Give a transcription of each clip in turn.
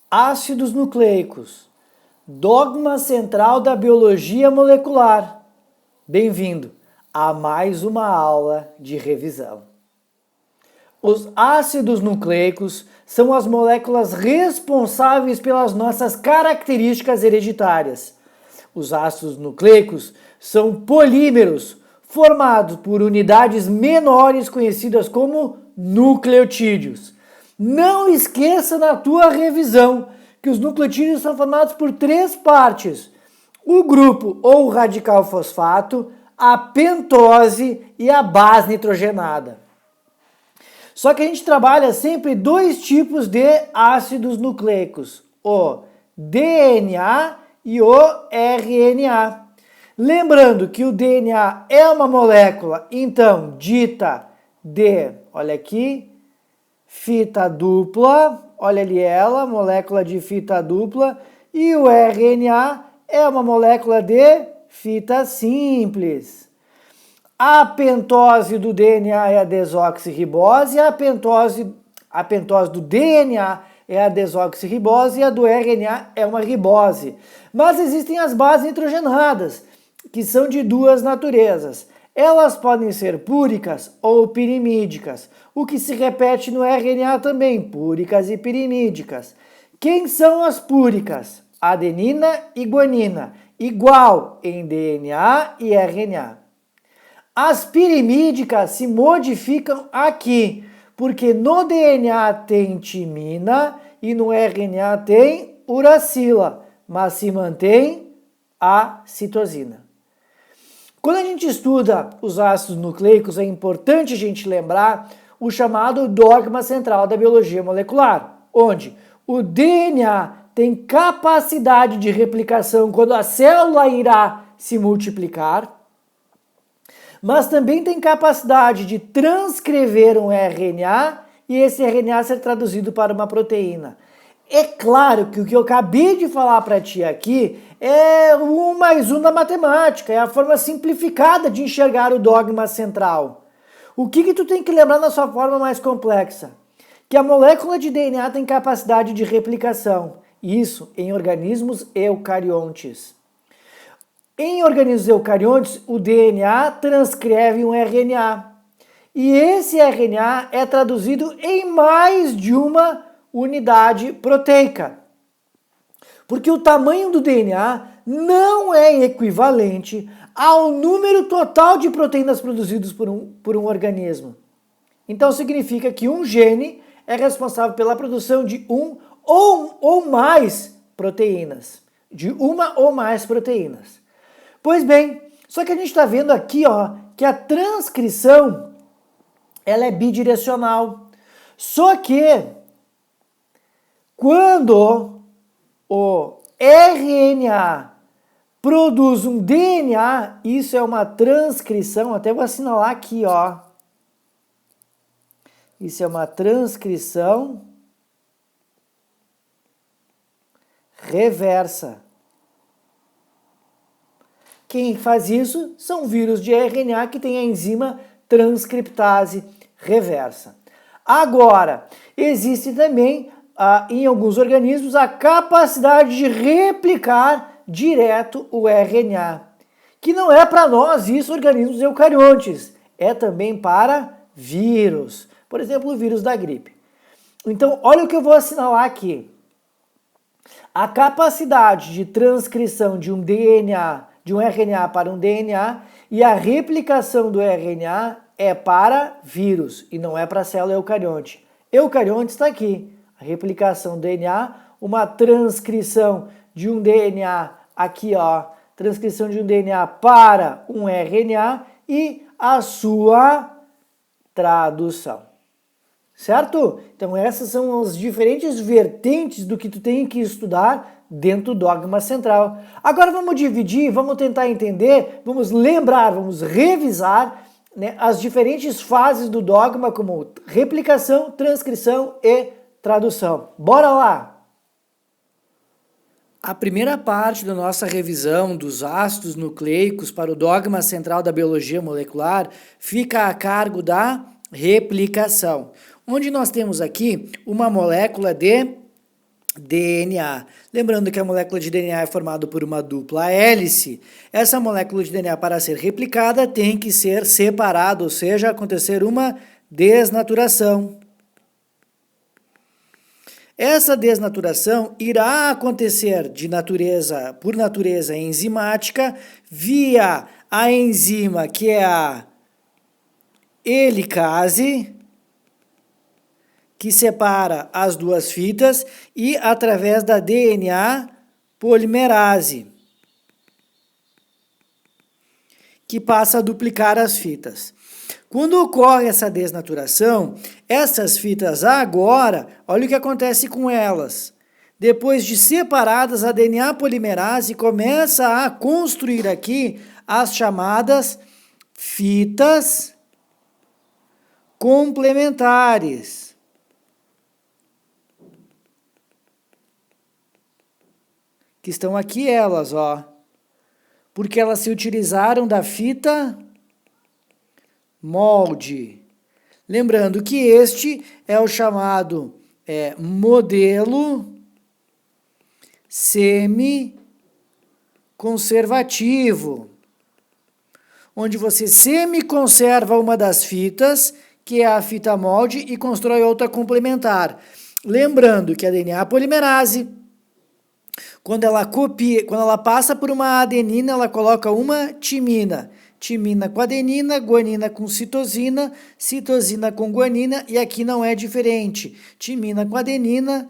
Ácidos nucleicos, dogma central da biologia molecular. Bem-vindo a mais uma aula de revisão. Os ácidos nucleicos são as moléculas responsáveis pelas nossas características hereditárias. Os ácidos nucleicos são polímeros formados por unidades menores conhecidas como nucleotídeos. Não esqueça na tua revisão que os nucleotídeos são formados por 3 partes: o grupo ou radical fosfato, a pentose e a base nitrogenada. Só que a gente trabalha sempre 2 tipos de ácidos nucleicos, o DNA e o RNA. Lembrando que o DNA é uma molécula, então, dita de, olha aqui, fita dupla, olha ali ela, molécula de fita dupla, e o RNA é uma molécula de fita simples. A pentose do DNA é a desoxirribose, a pentose do DNA é a desoxirribose e a do RNA é uma ribose. Mas existem as bases nitrogenadas, que são de 2 naturezas. Elas podem ser púricas ou pirimídicas, o que se repete no RNA também, púricas e pirimídicas. Quem são as púricas? Adenina e guanina, igual em DNA e RNA. As pirimídicas se modificam aqui, porque no DNA tem timina e no RNA tem uracila, mas se mantém a citosina. Quando a gente estuda os ácidos nucleicos, é importante a gente lembrar o chamado dogma central da biologia molecular, onde o DNA tem capacidade de replicação quando a célula irá se multiplicar, mas também tem capacidade de transcrever um RNA e esse RNA ser traduzido para uma proteína. É claro que o que eu acabei de falar para ti aqui é 1 mais 1 da matemática, é a forma simplificada de enxergar o dogma central. O que tu tem que lembrar na sua forma mais complexa? Que a molécula de DNA tem capacidade de replicação, isso em organismos eucariontes. Em organismos eucariontes, o DNA transcreve um RNA. E esse RNA é traduzido em mais de uma unidade proteica. Porque o tamanho do DNA não é equivalente ao número total de proteínas produzidas por um organismo. Então significa que um gene é responsável pela produção de ou mais proteínas. De uma ou mais proteínas. Pois bem, só que a gente está vendo aqui, que a transcrição ela é bidirecional. Só que quando o RNA produz um DNA, isso é uma transcrição, até vou assinalar aqui, Isso é uma transcrição reversa. Quem faz isso são vírus de RNA que tem a enzima transcriptase reversa. Agora, existe também, em alguns organismos, a capacidade de replicar direto o RNA, que não é para nós, isso, organismos eucariontes, é também para vírus, por exemplo, o vírus da gripe. Então, olha o que eu vou assinalar aqui. A capacidade de transcrição de um DNA, de um RNA para um DNA, e a replicação do RNA é para vírus e não é para célula eucarionte. Eucarionte está aqui. A replicação do DNA, uma transcrição de um DNA aqui, transcrição de um DNA para um RNA e a sua tradução. Certo? Então essas são as diferentes vertentes do que tu tem que estudar dentro do dogma central. Agora vamos dividir, vamos tentar entender, vamos lembrar, vamos revisar, as diferentes fases do dogma, como replicação, transcrição e tradução. Bora lá! A primeira parte da nossa revisão dos ácidos nucleicos para o dogma central da biologia molecular fica a cargo da replicação, onde nós temos aqui uma molécula de DNA. Lembrando que a molécula de DNA é formada por uma dupla hélice. Essa molécula de DNA, para ser replicada, tem que ser separada, ou seja, acontecer uma desnaturação. Essa desnaturação irá acontecer por natureza enzimática via a enzima que é a helicase, que separa as duas fitas, e através da DNA polimerase, que passa a duplicar as fitas. Quando ocorre essa desnaturação, essas fitas agora, olha o que acontece com elas. Depois de separadas, a DNA polimerase começa a construir aqui as chamadas fitas complementares. Que estão aqui elas, ó. Porque elas se utilizaram da fita molde. Lembrando que este é o chamado modelo semi-conservativo, onde você semi-conserva uma das fitas, que é a fita molde, e constrói outra complementar. Lembrando que a DNA polimerase, quando ela passa por uma adenina, ela coloca uma timina. Timina com adenina, guanina com citosina, citosina com guanina, e aqui não é diferente. Timina com adenina,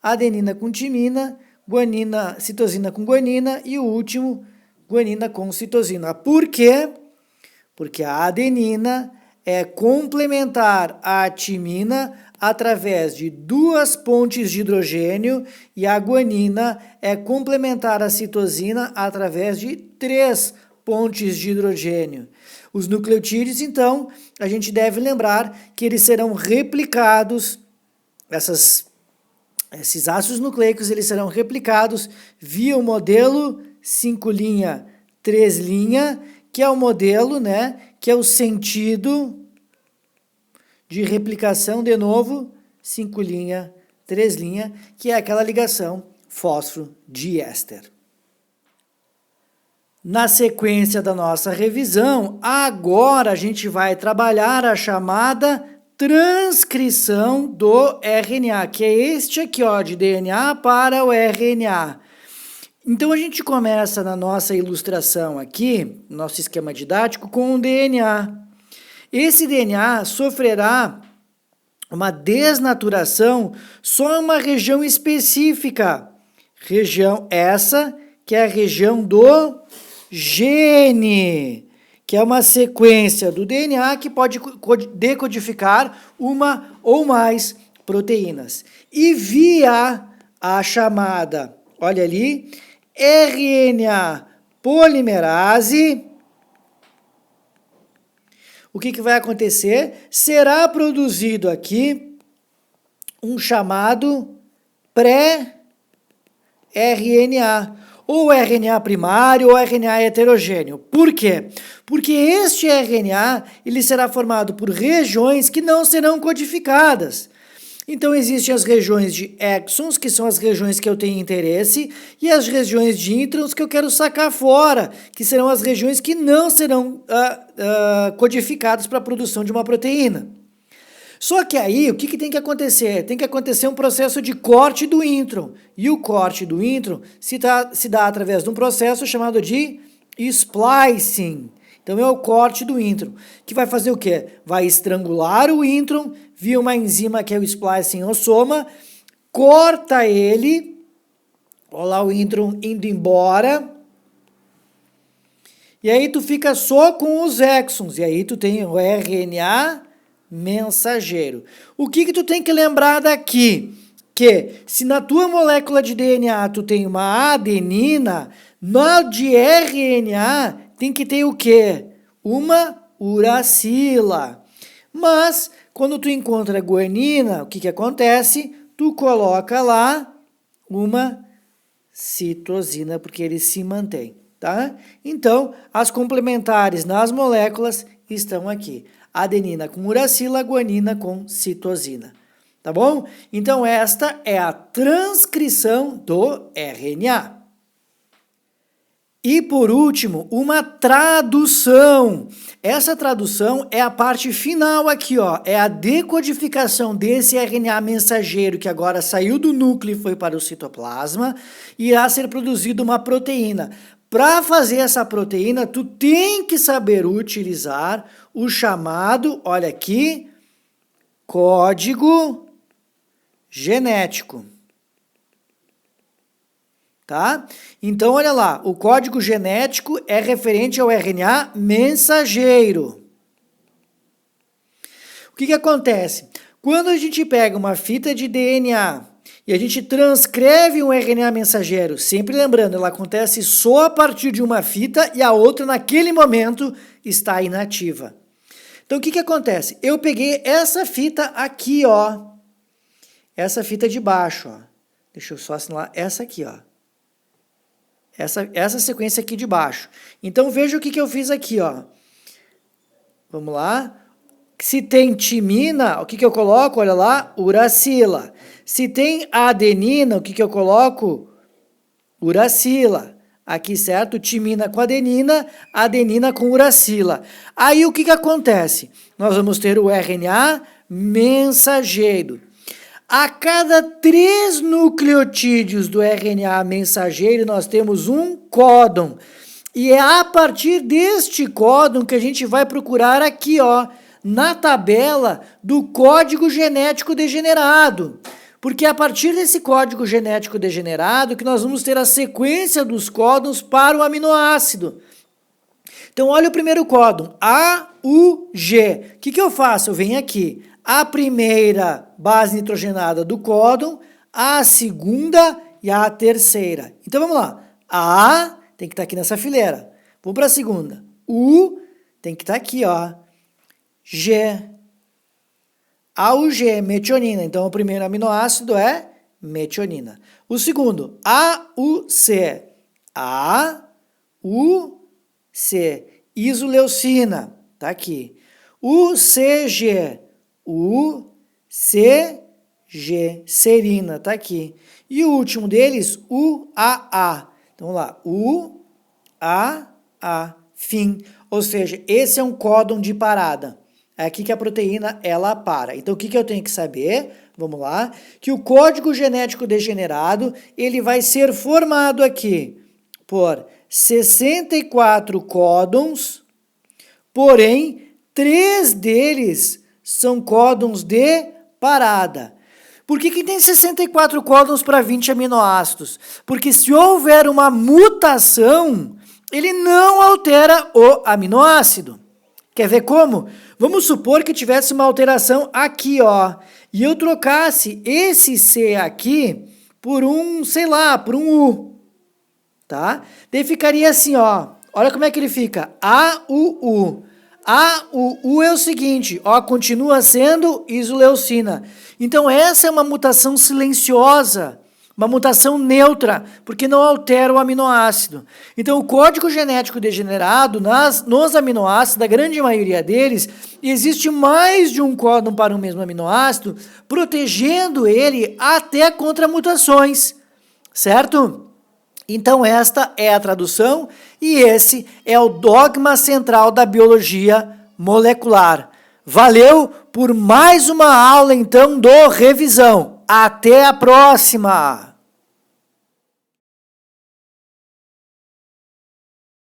adenina com timina, guanina, citosina com guanina, e o último, guanina com citosina. Por quê? Porque a adenina é complementar à timina através de duas pontes de hidrogênio, e a guanina é complementar à citosina através de 3 pontes de hidrogênio. Os nucleotídeos, então, a gente deve lembrar que eles serão replicados, esses ácidos nucleicos, eles serão replicados via o modelo 5' 3', que é o modelo, né, que é o sentido de replicação, de novo, 5', 3', que é aquela ligação fósforo-diéster. Na sequência da nossa revisão, agora a gente vai trabalhar a chamada transcrição do RNA, que é este aqui, ó, de DNA para o RNA. Então a gente começa na nossa ilustração aqui, nosso esquema didático, com o DNA. Esse DNA sofrerá uma desnaturação só em uma região específica. Região essa, que é a região do gene, que é uma sequência do DNA que pode decodificar uma ou mais proteínas. E via a chamada, olha ali, RNA polimerase, o que vai acontecer? Será produzido aqui um chamado pré-RNA, ou RNA primário ou RNA heterogêneo. Por quê? Porque este RNA ele será formado por regiões que não serão codificadas. Então, existem as regiões de exons, que são as regiões que eu tenho interesse, e as regiões de introns que eu quero sacar fora, que serão as regiões que não serão codificadas para a produção de uma proteína. Só que aí, o que tem que acontecer? Tem que acontecer um processo de corte do intron. E o corte do intron se dá através de um processo chamado de splicing. Então, é o corte do intron, que vai fazer o quê? Vai estrangular o intron via uma enzima que é o splicing ossoma, corta ele, olha lá o intron indo embora, e aí tu fica só com os exons, e aí tu tem o RNA mensageiro. O que tu tem que lembrar daqui? Que se na tua molécula de DNA tu tem uma adenina, na de RNA tem que ter o quê? Uma uracila. Mas, quando tu encontra a guanina, o que acontece? Tu coloca lá uma citosina, porque ele se mantém, tá? Então, as complementares nas moléculas estão aqui. Adenina com uracila, guanina com citosina. Tá bom? Então, esta é a transcrição do RNA. E, por último, uma tradução. Essa tradução é a parte final aqui, ó. É a decodificação desse RNA mensageiro que agora saiu do núcleo e foi para o citoplasma e irá ser produzida uma proteína. Para fazer essa proteína, tu tem que saber utilizar o chamado, olha aqui, código genético. Tá? Então, olha lá, o código genético é referente ao RNA mensageiro. O que acontece? Quando a gente pega uma fita de DNA e a gente transcreve um RNA mensageiro, sempre lembrando, ela acontece só a partir de uma fita e a outra, naquele momento, está inativa. Então, o que acontece? Eu peguei essa fita aqui, ó. Essa fita de baixo, ó. Deixa eu só assinalar essa aqui, ó. Essa sequência aqui de baixo. Então, veja o que eu fiz aqui, ó. Vamos lá. Se tem timina, o que eu coloco? Olha lá, uracila. Se tem adenina, o que eu coloco? Uracila. Aqui, certo? Timina com adenina com uracila. Aí, o que acontece? Nós vamos ter o RNA mensageiro. A cada 3 nucleotídeos do RNA mensageiro, nós temos um códon. E é a partir deste códon que a gente vai procurar aqui, ó, na tabela do código genético degenerado. Porque é a partir desse código genético degenerado que nós vamos ter a sequência dos códons para o aminoácido. Então, olha o primeiro códon, AUG. O que eu faço? Eu venho aqui. A primeira base nitrogenada do códon, a segunda e a terceira. Então, vamos lá. A A tem que estar aqui nessa fileira. Vou para a segunda. U tem que estar aqui, ó. G. AUG, metionina. Então, o primeiro aminoácido é metionina. O segundo, AUC. AUC. Isoleucina. Tá aqui. UCG. UCG, serina, tá aqui. E o último deles, UAA. Então, vamos lá, UAA, fim. Ou seja, esse é um códon de parada. É aqui que a proteína, ela para. Então, o que eu tenho que saber? Vamos lá. Que o código genético degenerado, ele vai ser formado aqui por 64 códons, porém, 3 deles são códons de parada. Por que tem 64 códons para 20 aminoácidos? Porque se houver uma mutação, ele não altera o aminoácido. Quer ver como? Vamos supor que tivesse uma alteração aqui, ó, e eu trocasse esse C aqui por um, sei lá, por um U, tá? Daí ficaria assim, ó, olha como é que ele fica, AUU. AUU é o seguinte, ó, continua sendo isoleucina. Então, essa é uma mutação silenciosa, uma mutação neutra, porque não altera o aminoácido. Então, o código genético degenerado, nos aminoácidos, da grande maioria deles, existe mais de um códon para um mesmo aminoácido, protegendo ele até contra mutações, certo? Então, esta é a tradução e esse é o dogma central da biologia molecular. Valeu por mais uma aula, então, do Revisão. Até a próxima!